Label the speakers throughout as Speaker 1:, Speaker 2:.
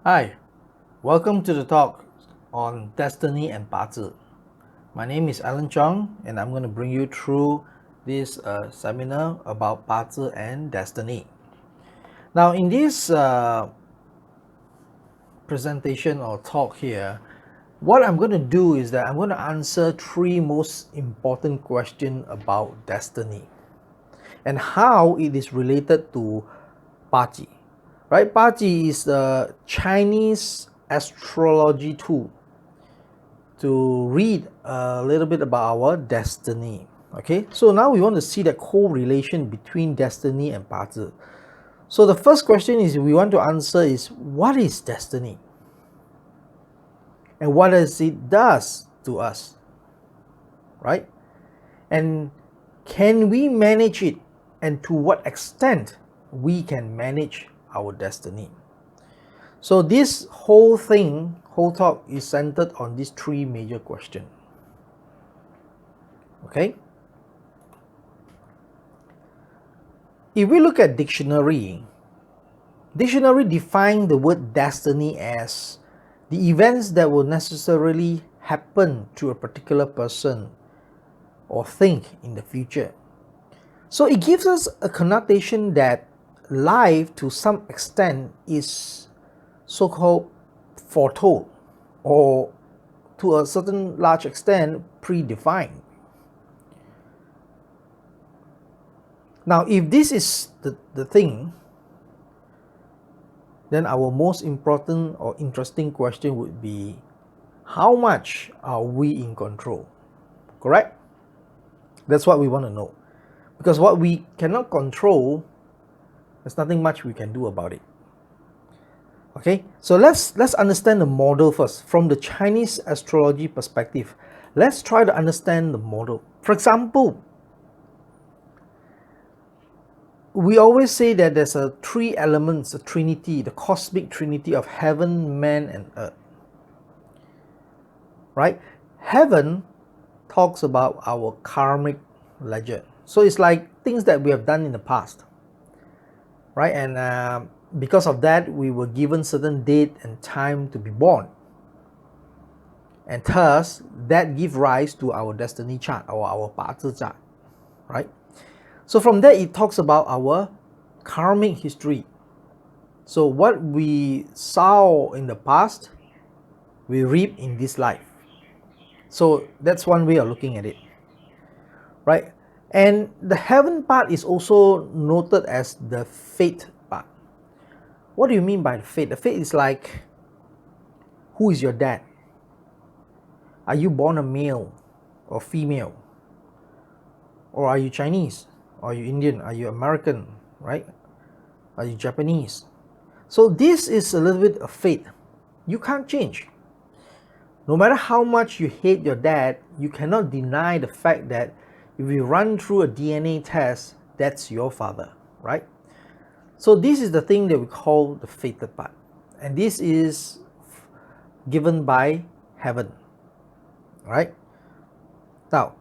Speaker 1: Hi, welcome to the talk on Destiny and Bazi. My name is Alan Chong, and I'm going to bring you through this seminar about Bazi and Destiny. Now, in this presentation or talk here, what I'm going to do is that I'm going to answer three most important questions about destiny and how it is related to Bazi. Right? Bazi is a Chinese astrology tool to read a little bit about our destiny. Okay, so now we want to see the correlation between destiny and Bazi. So the first question is we want to answer is, what is destiny? And what does it does to us? Right? And can we manage it? And to what extent we can manage our destiny? So this whole talk is centered on these three major questions. Okay? If we look at dictionary define the word destiny as the events that will necessarily happen to a particular person or thing in the future. So it gives us a connotation that life to some extent is so-called foretold or to a certain large extent predefined. Now, if this is the thing, then our most important or interesting question would be, how much are we in control? Correct? That's what we want to know. Because what we cannot control, there's nothing much we can do about it. Okay, so let's understand the model first. From the Chinese astrology perspective, let's try to understand the model. For example, we always say that there's three elements, a trinity, the cosmic trinity of heaven, man, and earth. Right? Heaven talks about our karmic ledger. So it's like things that we have done in the past. Right? And because of that, we were given certain date and time to be born. And thus, that gives rise to our destiny chart or our Bazi chart. Right? So from there, it talks about our karmic history. So what we saw in the past, we reap in this life. So that's one way of looking at it, right? And the heaven part is also noted as the fate part. What do you mean by the fate? The fate is like, who is your dad? Are you born a male or female? Or are you Chinese? Are you Indian? Are you American? Right? Are you Japanese? So this is a little bit of fate. You can't change. No matter how much you hate your dad, you cannot deny the fact that if you run through a DNA test, that's your father, right? So this is the thing that we call the fated part. And this is given by heaven, right? Now,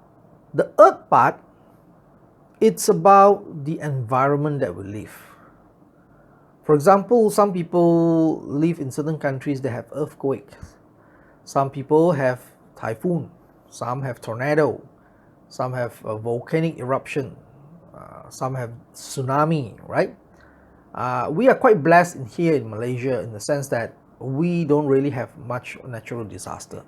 Speaker 1: the earth part, it's about the environment that we live. For example, some people live in certain countries that have earthquakes. Some people have typhoon, some have tornado, some have a volcanic eruption, some have tsunami, right? We are quite blessed here in Malaysia in the sense that we don't really have much natural disaster.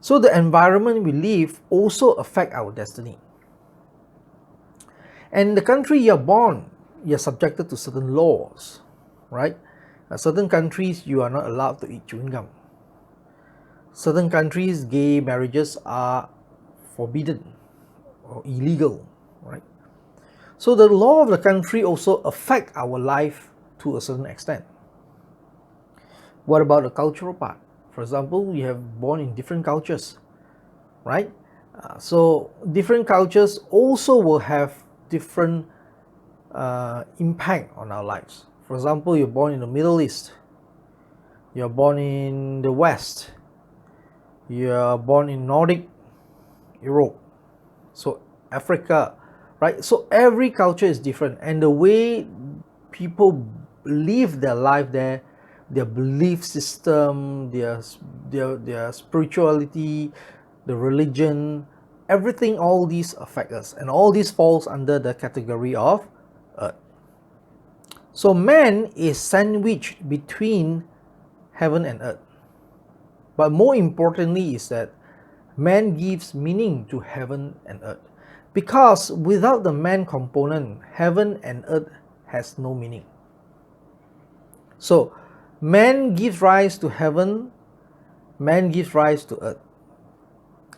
Speaker 1: So the environment we live also affect our destiny. And the country you're born, you're subjected to certain laws, right? Certain countries, you are not allowed to eat chewing gum. Certain countries, gay marriages are forbidden or illegal, right? So the law of the country also affect our life to a certain extent. What about the cultural part? For example, we have born in different cultures, right? So different cultures also will have different impact on our lives. For example, you're born in the Middle East, you're born in the West, you're born in Nordic Europe, so Africa, right? So every culture is different, and the way people live their life there their belief system, their spirituality, the religion, everything, all these affect us, and all this falls under the category of earth. So man is sandwiched between heaven and earth. But more importantly is that man gives meaning to heaven and earth. Because without the man component, heaven and earth has no meaning. So man gives rise to heaven, man gives rise to earth.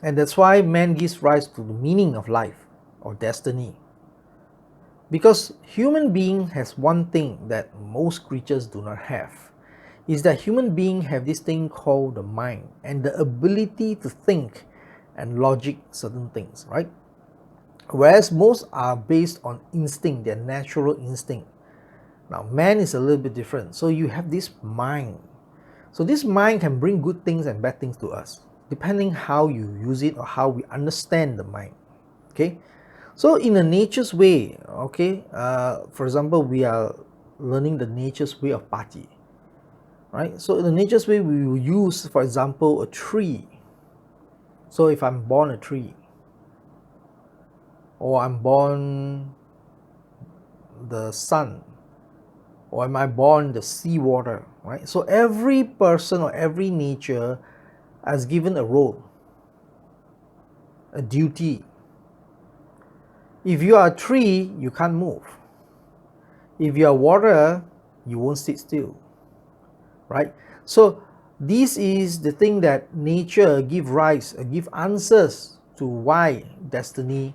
Speaker 1: And that's why man gives rise to the meaning of life or destiny. Because human being has one thing that most creatures do not have, is that human beings have this thing called the mind and the ability to think and logic certain things, right? Whereas most are based on instinct, their natural instinct. Now man is a little bit different. So you have this mind. So this mind can bring good things and bad things to us, depending how you use it or how we understand the mind. Okay, so in a nature's way, okay, for example, we are learning the nature's way of party, right? So in the nature's way, we will use, for example, a tree. So if I'm born a tree, or I'm born the sun, or am I born the seawater, right? So every person or every nature has given a role, a duty. If you are a tree, you can't move. If you are water, you won't sit still, right? So this is the thing that nature give answers to why destiny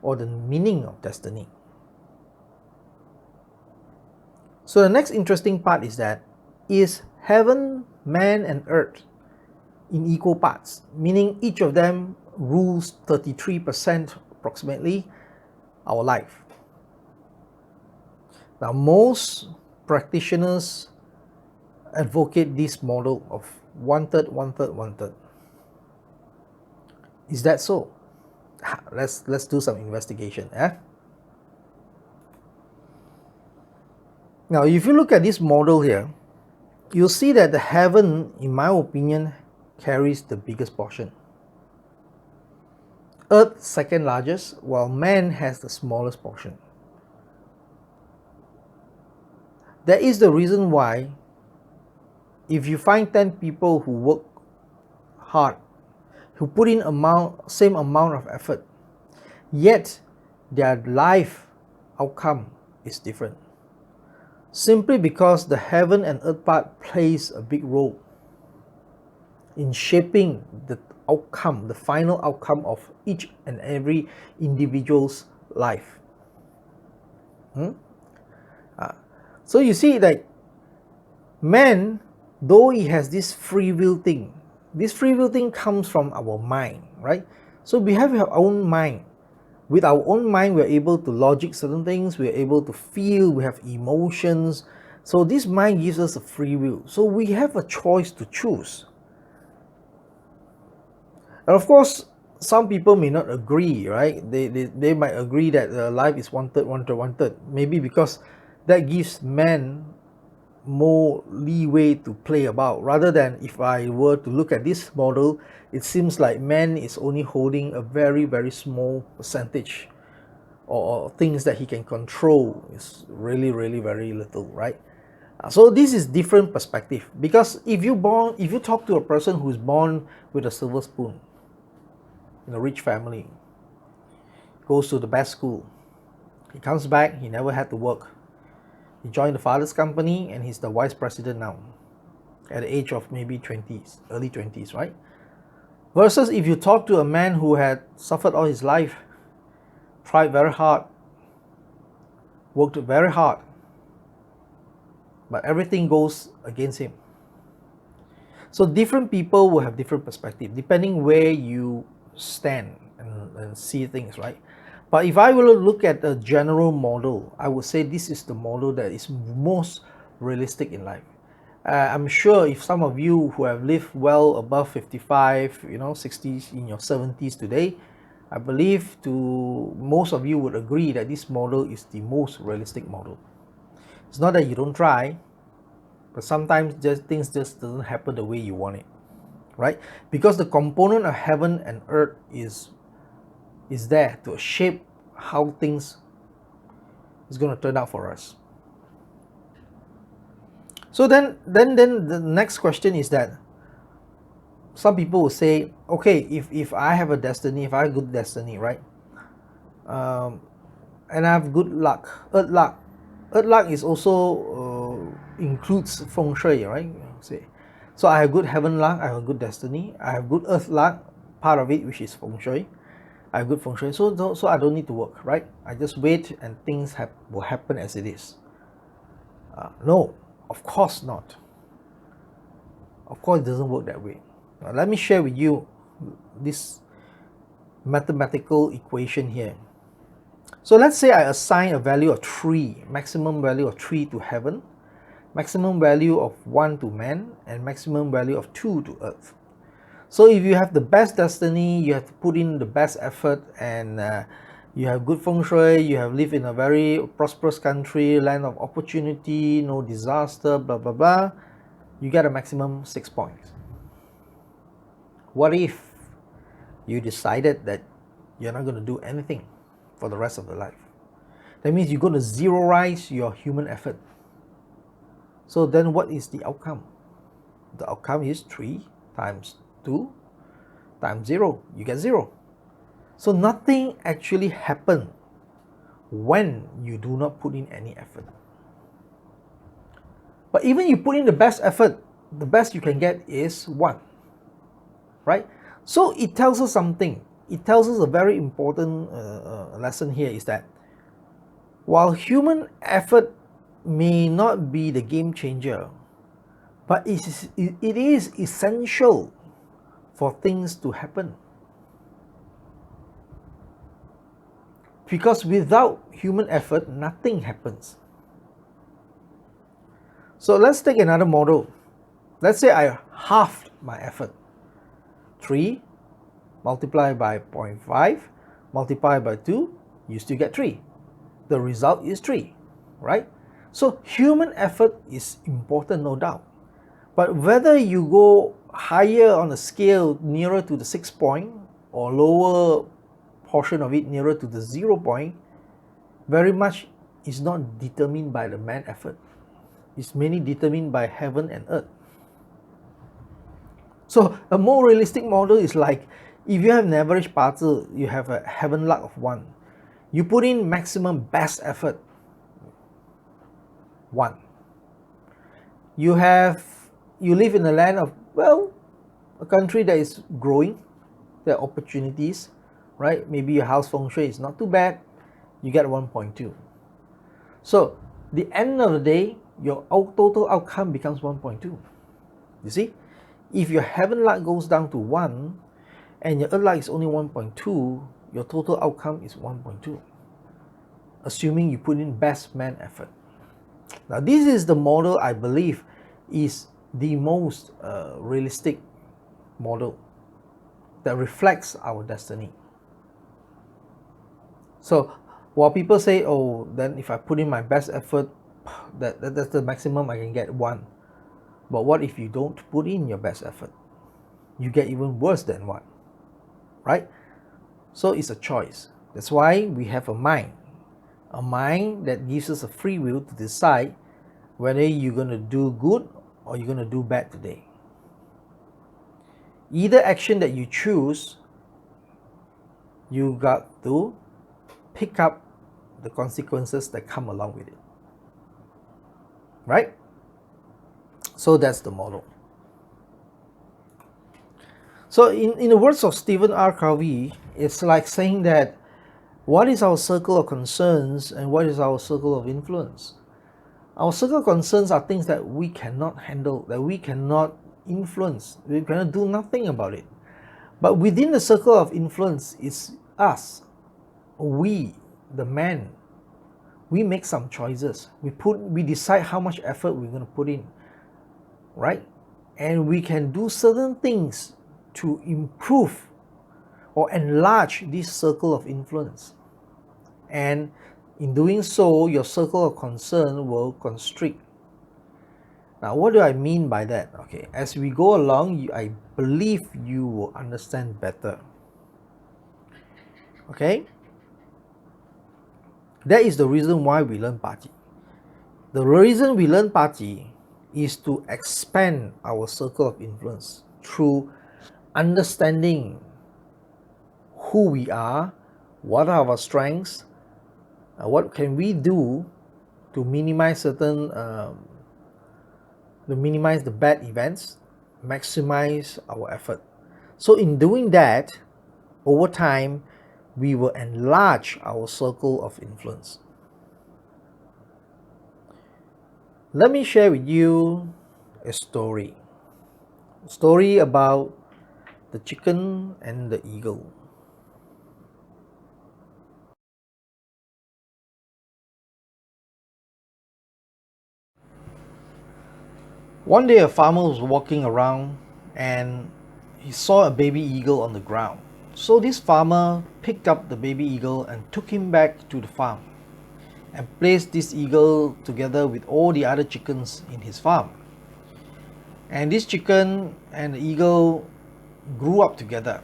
Speaker 1: or the meaning of destiny. So the next interesting part is that, is heaven, man and earth in equal parts, meaning each of them rules 33% approximately our life. Now most practitioners advocate this model of 1/3, 1/3, 1/3. Is that so? Let's do some investigation. Now if you look at this model here, you'll see that the heaven, in my opinion, carries the biggest portion. Earth second largest, while man has the smallest portion. That is the reason why if you find 10 people who work hard, who put in same amount of effort, yet their life outcome is different. Simply because the heaven and earth part plays a big role in shaping the outcome, the final outcome of each and every individual's life. So you see, like man, though he has this free will thing, this free will thing comes from our mind, right? So we have our own mind. With our own mind, we're able to logic certain things, we're able to feel, we have emotions. So this mind gives us a free will. So we have a choice to choose. And of course, some people may not agree, right? They might agree that life is 1/3, 1/3, 1/3. Maybe because that gives man more leeway to play about, rather than if I were to look at this model, it seems like man is only holding a very, very small percentage, or things that he can control is really, really very little, right? So this is different perspective, because if you talk to a person who is born with a silver spoon in a rich family, goes to the best school, he comes back, he never had to work. He joined the father's company and he's the vice president now at the age of maybe 20s, early 20s, right? Versus if you talk to a man who had suffered all his life, tried very hard, worked very hard, but everything goes against him. So different people will have different perspective depending where you stand and see things, right? But if I will look at a general model, I would say this is the model that is most realistic in life. I'm sure if some of you who have lived well above 55, 60s, in your 70s today, I believe to most of you would agree that this model is the most realistic model. It's not that you don't try, but sometimes things just doesn't happen the way you want it, right? Because the component of heaven and earth is there to shape how things is going to turn out for us. So then the next question is that some people will say, okay, if I have a destiny, if I have good destiny, right, and I have good luck, earth luck. Earth luck is also includes Feng Shui, right? Say, so I have good heaven luck, I have a good destiny, I have good earth luck, part of it which is Feng Shui. I have good Feng Shui, so I don't need to work, right? I just wait and things will happen as it is. No, of course not. Of course, it doesn't work that way. Now, let me share with you this mathematical equation here. So let's say I assign a value of 3, maximum value of 3 to heaven, maximum value of 1 to man, and maximum value of 2 to earth. So if you have the best destiny, you have to put in the best effort, and you have good Feng Shui, you have lived in a very prosperous country, land of opportunity, no disaster, blah blah blah, you get a maximum 6 points. What if you decided that you're not going to do anything for the rest of your life? That means you're going to zeroize your human effort. So then what is the outcome? The outcome is 3 times 2 times 0. You get 0. So nothing actually happens when you do not put in any effort. But even you put in the best effort, the best you can get is 1. Right? So it tells us something. It tells us a very important lesson here is that while human effort may not be the game changer, but it is essential for things to happen. Because without human effort, nothing happens. So let's take another model. Let's say I halved my effort. 3 multiplied by 0.5 multiplied by 2, you still get 3. The result is 3, right? So human effort is important, no doubt. But whether you go higher on the scale nearer to the 6 point or lower portion of it nearer to the 0 point, very much is not determined by the man effort. It's mainly determined by heaven and earth. So a more realistic model is like, if you have an average Bazi, you have a heaven luck of 1. You put in maximum best effort, 1. You live in a land of, well, a country that is growing, there are opportunities, right? Maybe your house Feng Shui is not too bad, you get 1.2. So the end of the day, your total outcome becomes 1.2. You see? If your heaven luck goes down to 1 and your earth luck is only 1.2, your total outcome is 1.2, assuming you put in best man effort. Now this is the model I believe is the most realistic model that reflects our destiny. So while people say, oh, then if I put in my best effort, that's the maximum I can get, 1. But what if you don't put in your best effort? You get even worse than 1, right? So it's a choice. That's why we have a mind that gives us a free will to decide whether you're going to do good or you're going to do bad today. Either action that you choose, you got to pick up the consequences that come along with it, right? So that's the model. So in the words of Stephen R. Covey, it's like saying that what is our circle of concerns and what is our circle of influence? Our circle of concerns are things that we cannot handle, that we cannot influence, we cannot do nothing about it. But within the circle of influence is us, we, the man. We make some choices. We decide how much effort we're going to put in, right? And we can do certain things to improve or enlarge this circle of influence. And in doing so, your circle of concern will constrict. Now, what do I mean by that? Okay, as we go along, I believe you will understand better. Okay, that is the reason why we learn Bazi. The reason we learn Bazi is to expand our circle of influence through understanding who we are, what are our strengths, what can we do to minimize to minimize the bad events, maximize our effort. So in doing that, over time, we will enlarge our circle of influence. Let me share with you a story. A story about the chicken and the eagle. One day a farmer was walking around and he saw a baby eagle on the ground. So this farmer picked up the baby eagle and took him back to the farm and placed this eagle together with all the other chickens in his farm. And this chicken and the eagle grew up together.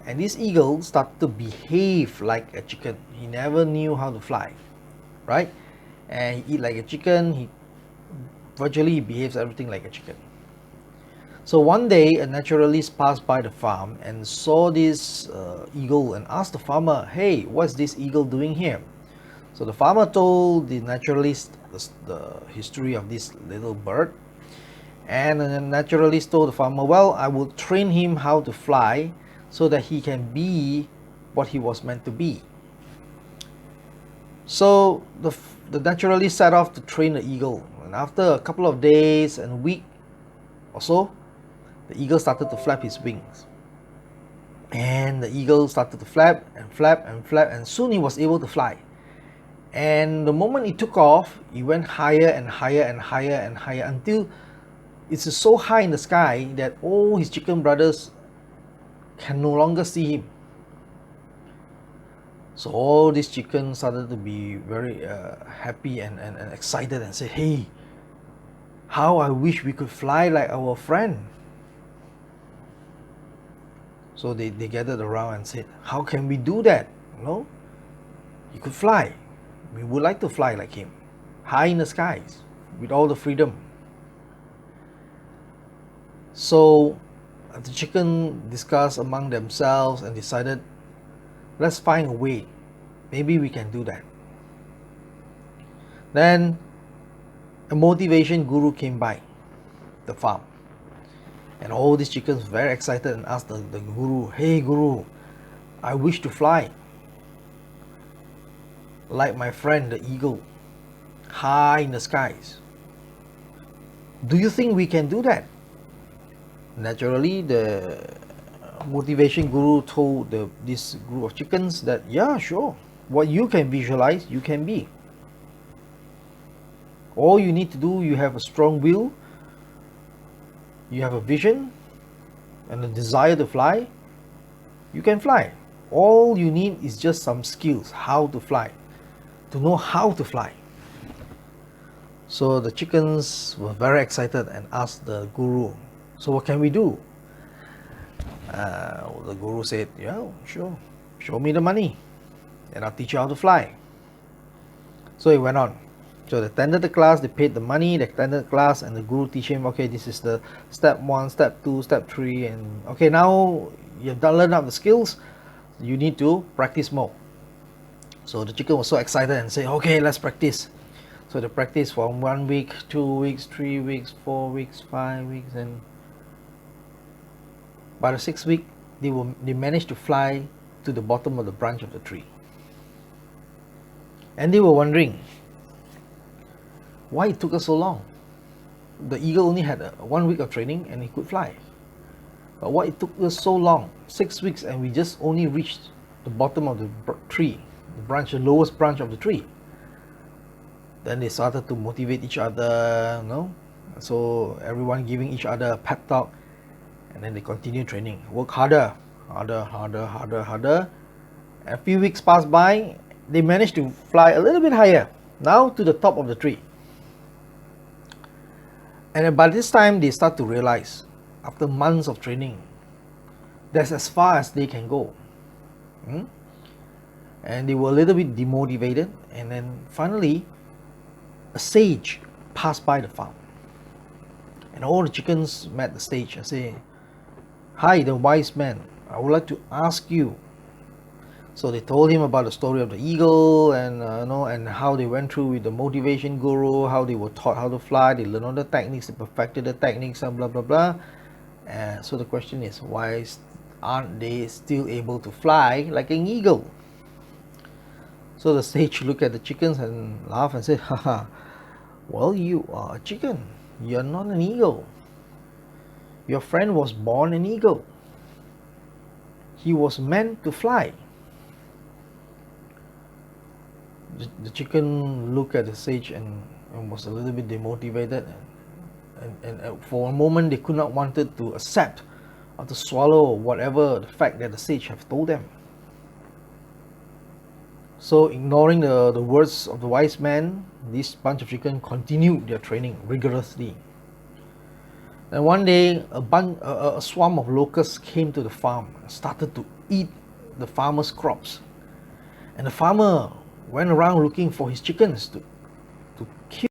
Speaker 1: And this eagle started to behave like a chicken. He never knew how to fly, right? And he eat like a chicken. He virtually behaves everything like a chicken. So one day, a naturalist passed by the farm and saw this eagle and asked the farmer, "Hey, what's this eagle doing here?" So the farmer told the naturalist the history of this little bird. And the naturalist told the farmer, "Well, I will train him how to fly so that he can be what he was meant to be." So the naturalist set off to train the eagle. And after a couple of days and a week or so, the eagle started to flap his wings. And the eagle started to flap and flap and flap, and soon he was able to fly. And the moment he took off, he went higher and higher and higher and higher until it's so high in the sky that all his chicken brothers can no longer see him. So all these chickens started to be very happy and excited and say, "Hey, how I wish we could fly like our friend." So they gathered around and said, "How can we do that? You know, he could fly. We would like to fly like him, high in the skies, with all the freedom." So the chicken discussed among themselves and decided, let's find a way. Maybe we can do that. Then a motivation guru came by the farm. And all these chickens were very excited and asked the guru, "Hey guru, I wish to fly like my friend the eagle, high in the skies. Do you think we can do that?" Naturally, the motivation guru told this group of chickens that, "Yeah, sure. What you can visualize, you can be. All you need to do, you have a strong will, you have a vision and a desire to fly, you can fly. All you need is just some skills, how to fly, to know how to fly." So the chickens were very excited and asked the guru, "So what can we do?" The guru said, "Yeah, sure. Show me the money and I'll teach you how to fly." So he went on. So they attended the class, they paid the money, they attended the class, and the guru teach him, okay, this is the step 1, step 2, step 3, and okay, now you've done learned up the skills, you need to practice more. So the chicken was so excited and said, "Okay, let's practice." So they practiced for 1 week, 2 weeks, 3 weeks, 4 weeks, 5 weeks, and by the 6th week, they managed to fly to the bottom of the branch of the tree. And they were wondering why it took us so long. The eagle only had 1 week of training and he could fly. But why it took us so long, 6 weeks, and we just only reached the bottom of the tree, the lowest branch of the tree. Then they started to motivate each other, you know. So everyone giving each other a pep talk, and then they continue training. Work harder, harder, harder, harder, harder. A few weeks passed by, they managed to fly a little bit higher, now to the top of the tree. And by this time, they start to realize, after months of training, that's as far as they can go. And they were a little bit demotivated. And then finally, a sage passed by the farm. And all the chickens met the sage and say, "Hi, the wise man, I would like to ask you." So they told him about the story of the eagle, and and how they went through with the motivation guru, how they were taught how to fly, they learned all the techniques, they perfected the techniques, and blah blah blah. And so the question is, why aren't they still able to fly like an eagle? So the sage looked at the chickens and laughed and said, "Haha, well, you are a chicken. You're not an eagle. Your friend was born an eagle. He was meant to fly." The chicken looked at the sage and was a little bit demotivated, and for a moment they could not wanted to accept or to swallow whatever the fact that the sage have told them. So ignoring the words of the wise man, this bunch of chicken continued their training rigorously. And one day a swarm of locusts came to the farm and started to eat the farmer's crops. And the farmer went around looking for his chickens to kill.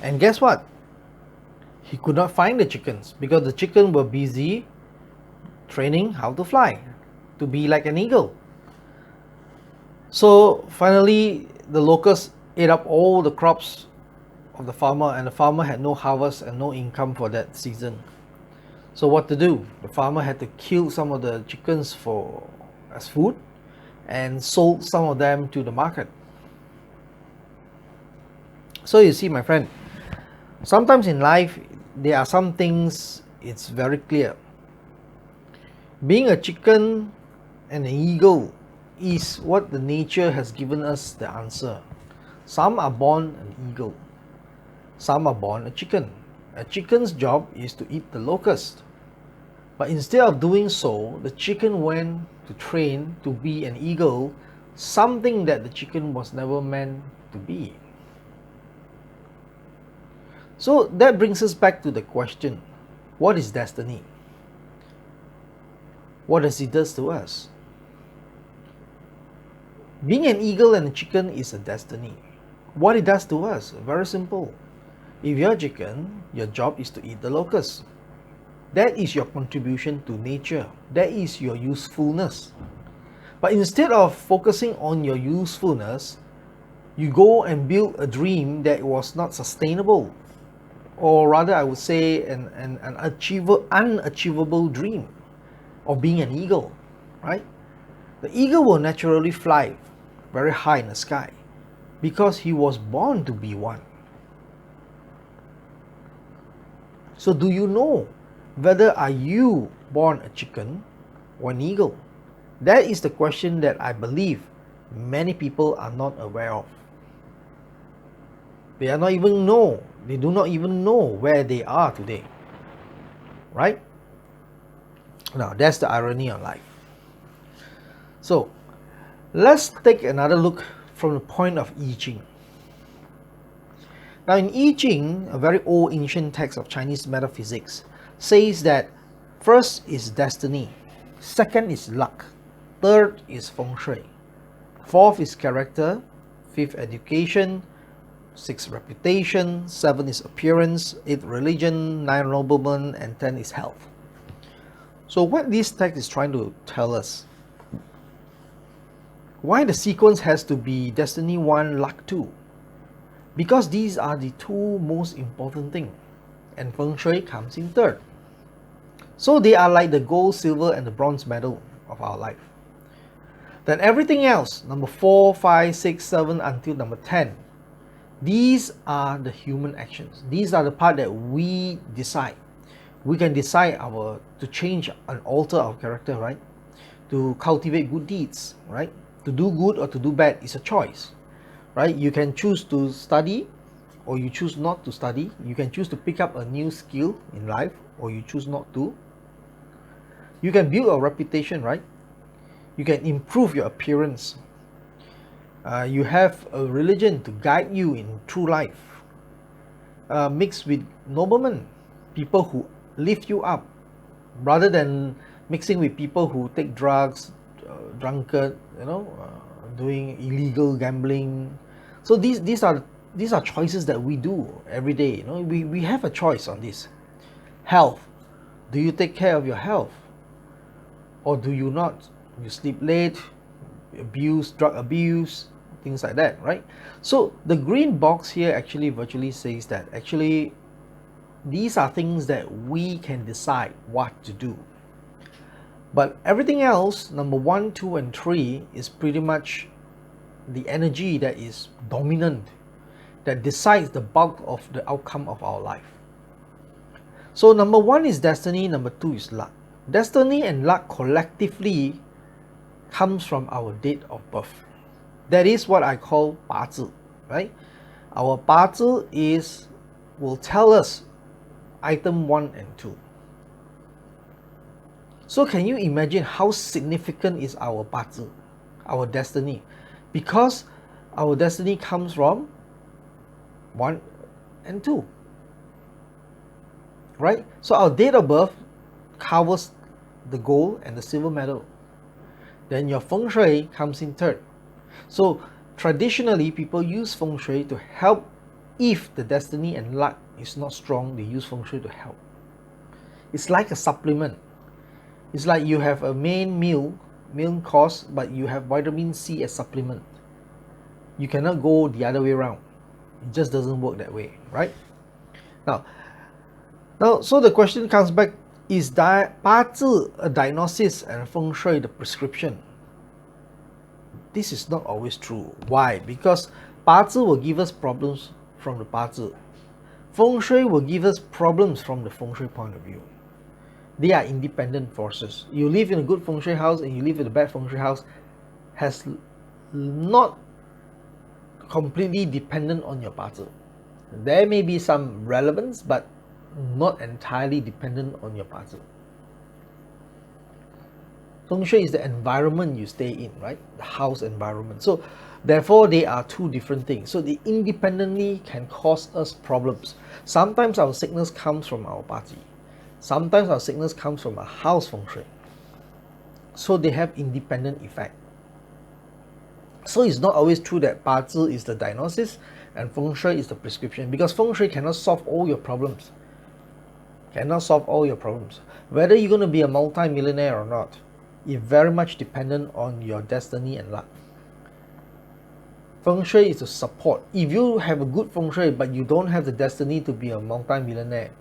Speaker 1: And guess what? He could not find the chickens because the chickens were busy training how to fly, to be like an eagle. So finally, the locusts ate up all the crops of the farmer, and the farmer had no harvest and no income for that season. So what to do? The farmer had to kill some of the chickens as food and sold some of them to the market. So you see, my friend, sometimes in life there are some things it's very clear. Being a chicken and an eagle is what the nature has given us the answer. Some are born an eagle, some are born a chicken. A chicken's job is to eat the locust. But instead of doing so, the chicken went to train to be an eagle, something that the chicken was never meant to be. So that brings us back to the question, what is destiny? What does it do to us? Being an eagle and a chicken is a destiny. What it does to us, very simple. If you're a chicken, your job is to eat the locust. That is your contribution to nature. That is your usefulness. But instead of focusing on your usefulness, you go and build a dream that was not sustainable. Or rather, I would say an unachievable dream of being an eagle, right? The eagle will naturally fly very high in the sky because he was born to be one. So do you know whether are you born a chicken or an eagle? That is the question that I believe many people are not aware of. They do not even know where they are today. Right? Now that's the irony of life. So let's take another look from the point of I Ching. Now in I Ching, a very old ancient text of Chinese metaphysics, says that first is destiny, second is luck, third is Feng Shui, fourth is character, fifth education, sixth reputation, seven is appearance, eighth religion, nine noblemen, and 10 is health. So what this text is trying to tell us, why the sequence has to be destiny 1, luck 2? Because these are the two most important things, and Feng Shui comes in third. So they are like the gold, silver, and the bronze medal of our life. Then everything else, number 4, 5, 6, 7 until number 10, these are the human actions. These are the part that we decide. We can decide to change and alter our character, right? To cultivate good deeds, right? To do good or to do bad is a choice, right? You can choose to study or you choose not to study. You can choose to pick up a new skill in life or you choose not to. You can build a reputation, right? You can improve your appearance. You have a religion to guide you in true life, mixed with noblemen, people who lift you up, rather than mixing with people who take drugs, drunkard, doing illegal gambling. So these are choices that we do every day. We have a choice on this. Health. Do you take care of your health, or do you not? You sleep late, drug abuse, things like that, right? So the green box here actually virtually says that actually these are things that we can decide what to do. But everything else, number 1, 2, and 3, is pretty much the energy that is dominant, that decides the bulk of the outcome of our life. So number 1 is destiny, number 2 is luck. Destiny and luck collectively comes from our date of birth. That is what I call Bazi, right? Our Bazi will tell us item 1 and 2. So can you imagine how significant is our Bazi, our destiny? Because our destiny comes from 1 and 2. Right? So our date of birth covers the gold and the silver medal. Then your Feng Shui comes in third. So traditionally, people use Feng Shui to help. If the destiny and luck is not strong, they use Feng Shui to help. It's like a supplement. It's like you have a main course, but you have vitamin C as supplement. You cannot go the other way around. It just doesn't work that way, right? Now, so the question comes back, is Bazi a diagnosis and Feng Shui the prescription? This is not always true. Why? Because Bazi will give us problems from the Bazi. Feng Shui will give us problems from the Feng Shui point of view. They are independent forces. You live in a good Feng Shui house and you live in a bad Feng Shui house has not completely dependent on your Bazi. There may be some relevance, but not entirely dependent on your Bazi. Feng Shui is the environment you stay in, right? The house environment. So therefore, they are two different things. So they independently can cause us problems. Sometimes our sickness comes from our Bazi. Sometimes our sickness comes from a house Feng Shui. So they have independent effect. So it's not always true that Bazi is the diagnosis and Feng Shui is the prescription, because Feng Shui cannot solve all your problems. Whether you're going to be a multi-millionaire or not, is very much dependent on your destiny and luck. Feng Shui is to support. If you have a good Feng Shui but you don't have the destiny to be a multi-millionaire,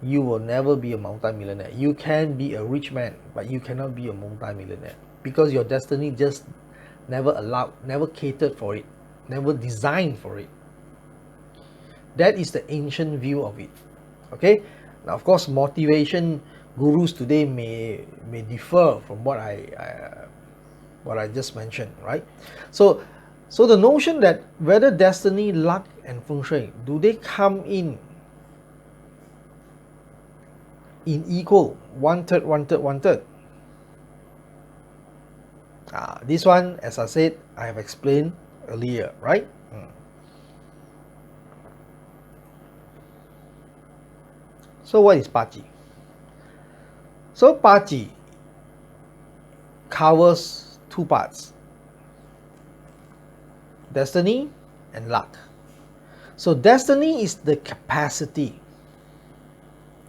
Speaker 1: you will never be a multi-millionaire. You can be a rich man, but you cannot be a multi-millionaire, because your destiny just never catered for it, never designed for it. That is the ancient view of it. Okay? Now, of course, motivation gurus today may differ from what I just mentioned, right? So the notion that whether destiny, luck, and Feng Shui, do they come in equal, 1/3, 1/3, 1/3? This one, as I said, I have explained earlier, right? So what is Bazi? So Bazi covers two parts: destiny and luck. So destiny is the capacity.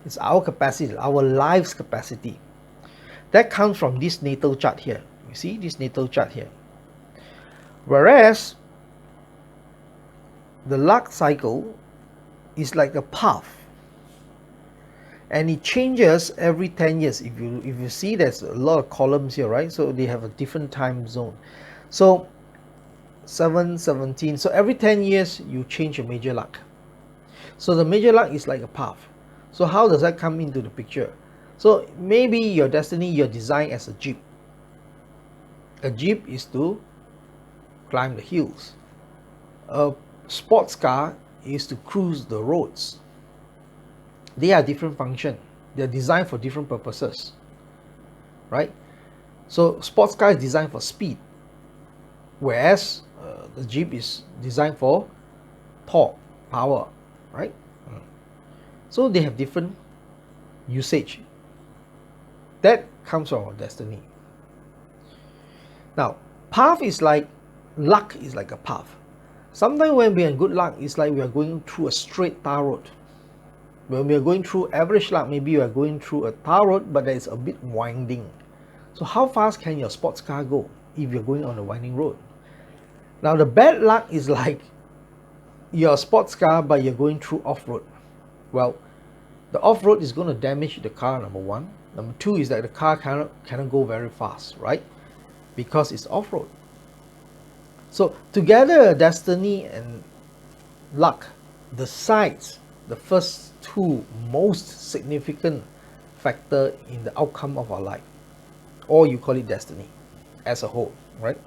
Speaker 1: It's our capacity, our life's capacity. That comes from this natal chart here. You see this natal chart here. Whereas the luck cycle is like a path, and it changes every 10 years. If you see, there's a lot of columns here, right? So they have a different time zone. So 7, 17. So every 10 years you change your major luck. So the major luck is like a path. So how does that come into the picture? So maybe your destiny, you're designed as a jeep. A jeep is to climb the hills. A sports car is to cruise the roads. They are different function. They're designed for different purposes, right? So sports car is designed for speed, whereas the Jeep is designed for torque, power, right? So they have different usage. That comes from our destiny. Now, path is like, luck is like a path. Sometimes when we are in good luck, it's like we are going through a straight tar road. When we are going through average luck, maybe you are going through a tar road, but there is a bit winding. So how fast can your sports car go if you're going on a winding road? Now the bad luck is like your sports car, but you're going through off-road. Well, the off-road is going to damage the car, number one. Number two is that the car cannot go very fast, right? Because it's off-road. So together, destiny and luck, the sides, the first two most significant factor in the outcome of our life, or you call it destiny as a whole, right?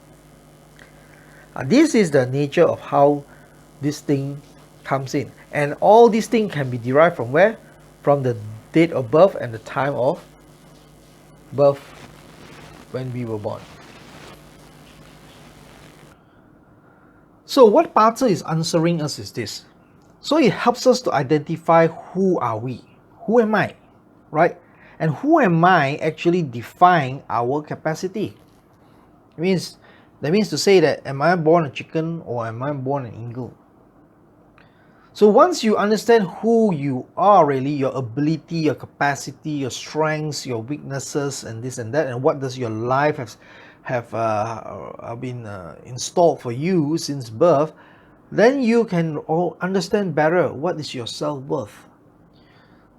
Speaker 1: This is the nature of how this thing comes in, and all these things can be derived from where? From the date of birth and the time of birth when we were born. So what Bazi is answering us is this. So it helps us to identify who are we, who am I, right? And who am I actually define our capacity. That means to say that, am I born a chicken or am I born an eagle? So once you understand who you are really, your ability, your capacity, your strengths, your weaknesses, and this and that, and what does your life have been installed for you since birth, then you can understand better what is your self-worth.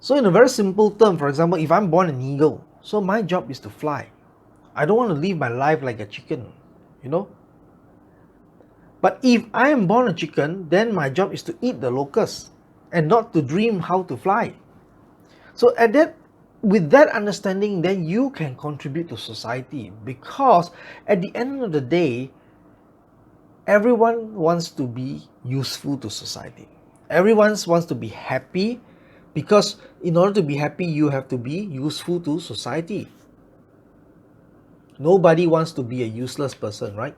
Speaker 1: So in a very simple term, for example, if I'm born an eagle, so my job is to fly. I don't want to live my life like a chicken, you know. But if I am born a chicken, then my job is to eat the locusts and not to dream how to fly. So with that understanding, then you can contribute to society, because at the end of the day, everyone wants to be useful to society. Everyone wants to be happy, because in order to be happy, you have to be useful to society. Nobody wants to be a useless person, right?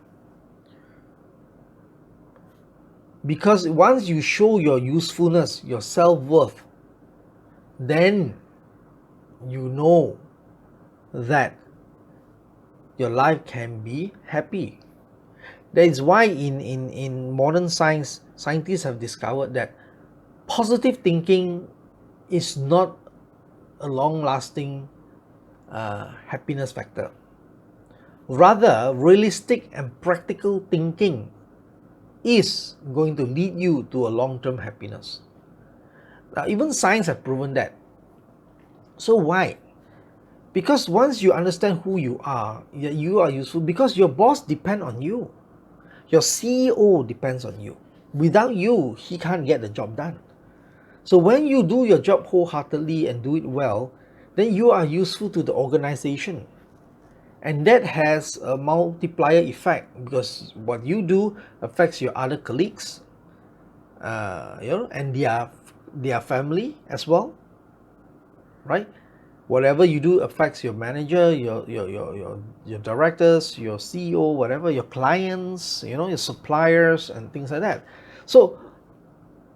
Speaker 1: Because once you show your usefulness, your self-worth, then you know that your life can be happy. That is why in modern science, scientists have discovered that positive thinking is not a long-lasting happiness factor. Rather, realistic and practical thinking is going to lead you to a long-term happiness. Now, even science have proven that. So why? Because once you understand who you are useful, because your boss depends on you. Your CEO depends on you. Without you, he can't get the job done. So when you do your job wholeheartedly and do it well, then you are useful to the organization. And that has a multiplier effect, because what you do affects your other colleagues, and their family as well, right? Whatever you do affects your manager, your directors, your CEO, whatever, your clients, your suppliers and things like that. So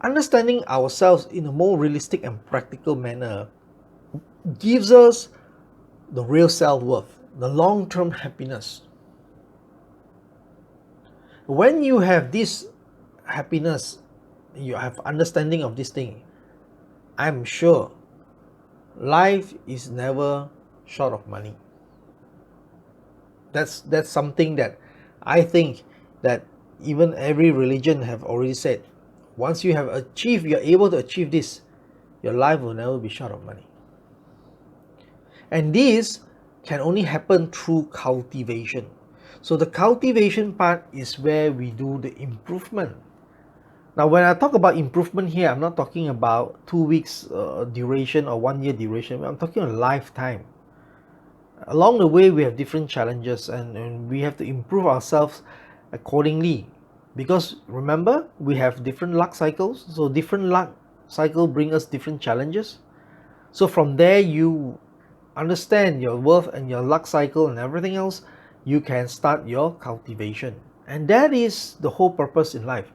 Speaker 1: understanding ourselves in a more realistic and practical manner gives us the real self-worth, the long-term happiness. When you have this happiness, you have understanding of this thing, I'm sure life is never short of money. That's something that I think that even every religion have already said. Once you are able to achieve this, your life will never be short of money. And this can only happen through cultivation. So the cultivation part is where we do the improvement. Now, when I talk about improvement here, I'm not talking about 2 weeks duration or 1 year duration. I'm talking a lifetime. Along the way, we have different challenges, and we have to improve ourselves accordingly. Because remember, we have different luck cycles. So different luck cycle bring us different challenges. So from there, you understand your worth and your luck cycle and everything else, you can start your cultivation. And that is the whole purpose in life.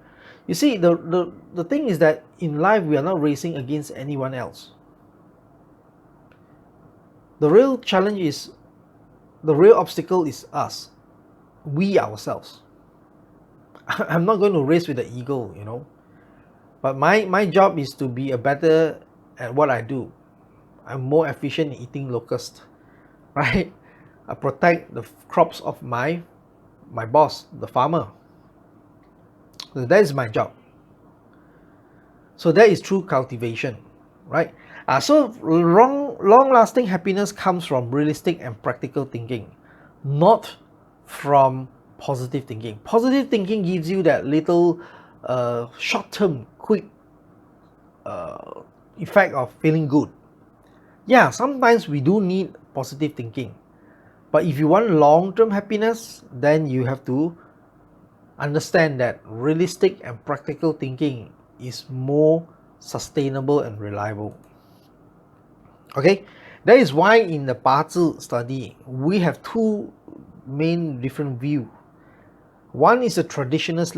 Speaker 1: You see, the thing is that in life we are not racing against anyone else. The real challenge is, the real obstacle is us, we ourselves. I'm not going to race with the ego, you know. But my job is to be a better at what I do. I'm more efficient in eating locust, right? I protect the crops of my boss, the farmer. So that is my job. So that is true cultivation, right? So long-lasting happiness comes from realistic and practical thinking, not from positive thinking. Positive thinking gives you that little short-term, quick effect of feeling good. Yeah, sometimes we do need positive thinking, but if you want long-term happiness, then you have to understand that realistic and practical thinking is more sustainable and reliable. Okay, that is why in the Bazi study we have two main different view. One is a traditionalist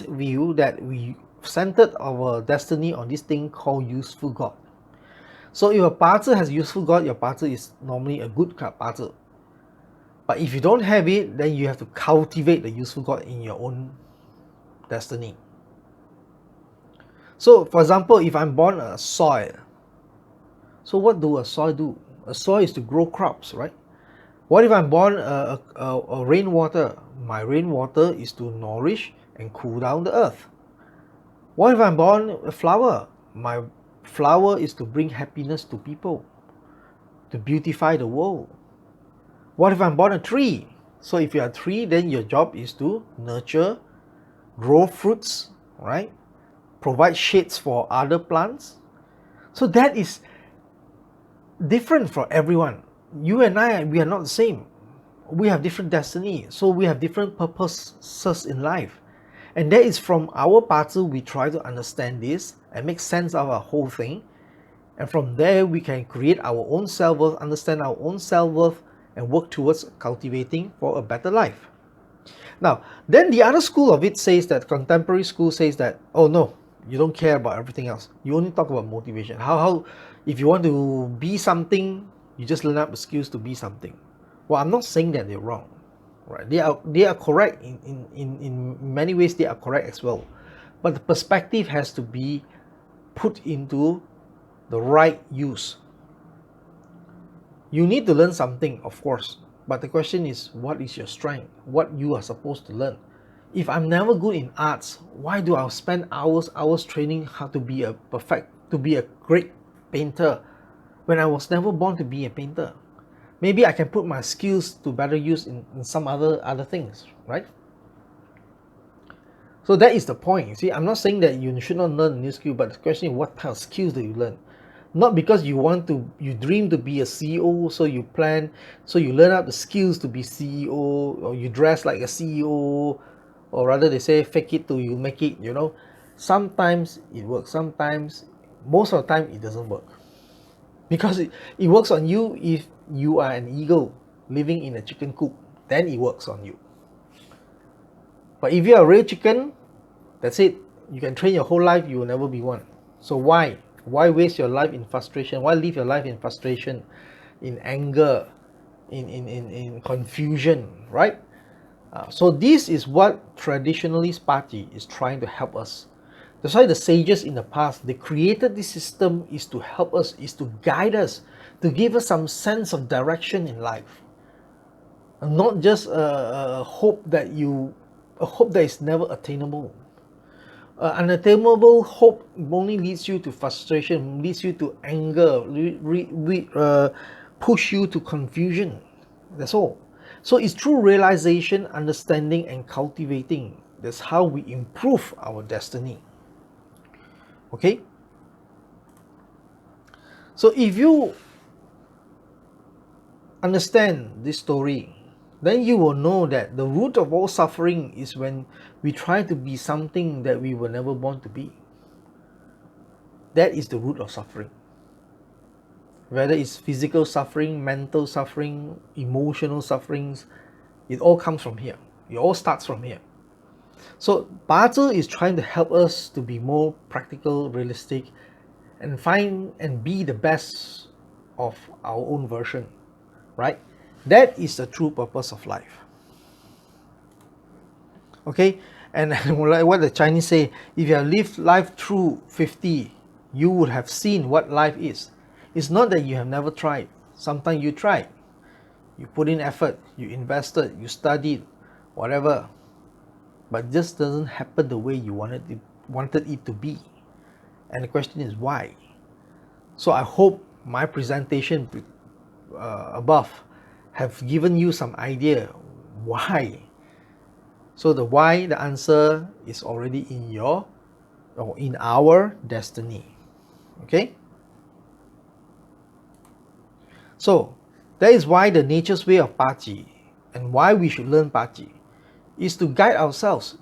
Speaker 1: view that we centered our destiny on this thing called useful God. So if a Bazi has useful God, your Bazi is normally a good Bazi. But if you don't have it, then you have to cultivate the useful God in your own destiny. So for example, if I'm born a soil, so what do a soil do? A soil is to grow crops, right? What if I'm born a rainwater? My rainwater is to nourish and cool down the earth. What if I'm born a flower? My flower is to bring happiness to people, to beautify the world. What if I'm born a tree? So if you're a tree, then your job is to nurture, grow fruits, right? Provide shades for other plants. So that is different for everyone. You and I, we are not the same. We have different destiny, so we have different purposes in life. And that is from our Bazi, we try to understand this and make sense of our whole thing. And from there, we can create our own self-worth, understand our own self-worth, and work towards cultivating for a better life. Now, then the other school of it says that, contemporary school says that, oh no, you don't care about everything else. You only talk about motivation. How if you want to be something, you just learn up the skills to be something. Well, I'm not saying that they're wrong, right? They are correct in many ways. They are correct as well, but the perspective has to be put into the right use. You need to learn something, of course, but the question is, what is your strength? What you are supposed to learn? If I'm never good in arts, why do I spend hours training how to be a great painter when I was never born to be a painter? Maybe I can put my skills to better use in some other things, right? So that is the point. You see, I'm not saying that you should not learn a new skill, but the question is, what kind of skills do you learn? Not because you dream to be a CEO, so you learn out the skills to be CEO, or you dress like a CEO, or rather they say fake it till you make it, you know. Sometimes it works, sometimes, most of the time it doesn't work. Because it works on you if you are an eagle living in a chicken coop, then it works on you. But if you are a real chicken, that's it. You can train your whole life, you will never be one. So why? Why waste your life in frustration? Why live your life in frustration, in anger, in confusion, right? So this is what traditionalist party is trying to help us. That's why the sages in the past, they created this system is to help us, is to guide us, to give us some sense of direction in life. And not just a hope that is never attainable. Unattainable hope only leads you to frustration, leads you to anger, push you to confusion. That's all. So it's through realization, understanding, and cultivating. That's how we improve our destiny. Okay? So if you understand this story, then you will know that the root of all suffering is when we try to be something that we were never born to be. That is the root of suffering. Whether it's physical suffering, mental suffering, emotional sufferings, it all comes from here. It all starts from here. So Bazi is trying to help us to be more practical, realistic, and find and be the best of our own version, right? That is the true purpose of life. Okay, and like what the Chinese say, if you have lived life through 50, you would have seen what life is. It's not that you have never tried. Sometimes you tried, you put in effort, you invested, you studied, whatever, but just doesn't happen the way you wanted it to be. And the question is why. So I hope my presentation above have given you some idea why. So the why, the answer is already in your or in our destiny. Okay, so that is why the nature's way of Bazi and why we should learn Bazi is to guide ourselves,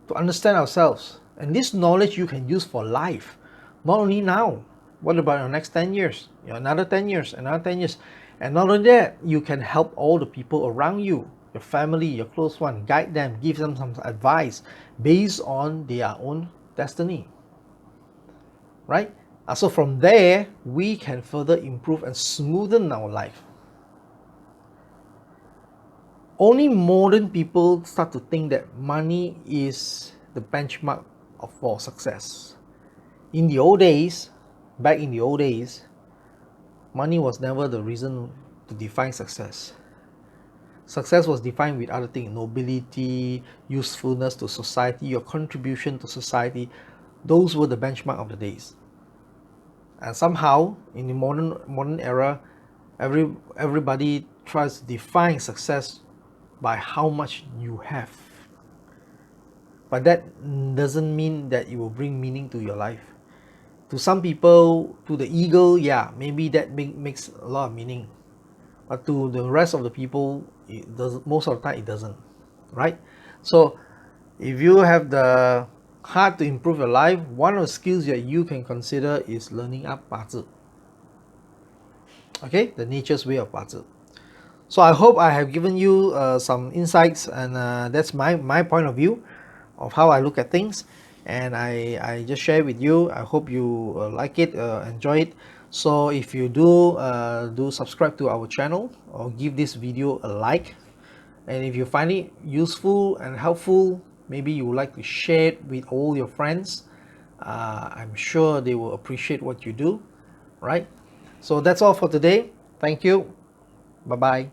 Speaker 1: to understand ourselves, and this knowledge you can use for life, not only now. What about your next 10 years, another 10 years, another 10 years? And not only that, you can help all the people around you, your family, your close one, guide them, give them some advice based on their own destiny, right? So from there, we can further improve and smoothen our life. Only modern people start to think that money is the benchmark for success. In the old days, back in the old days, money was never the reason to define success. Success was defined with other things: nobility, usefulness to society, your contribution to society. Those were the benchmark of the days. And somehow, in the modern era, everybody tries to define success by how much you have. But that doesn't mean that it will bring meaning to your life. To some people, to the ego, yeah, maybe that makes a lot of meaning. But to the rest of the people, it does, most of the time it doesn't, right? So if you have the heart to improve your life, one of the skills that you can consider is learning up Bazi. Okay, the nature's way of Bazi. So I hope I have given you some insights, and that's my point of view of how I look at things, and I just share with you. I hope you like it, enjoy it. So if you do subscribe to our channel or give this video a like, and if you find it useful and helpful, maybe you would like to share it with all your friends. I'm sure they will appreciate what you do, right? So that's all for today. Thank you. Bye bye.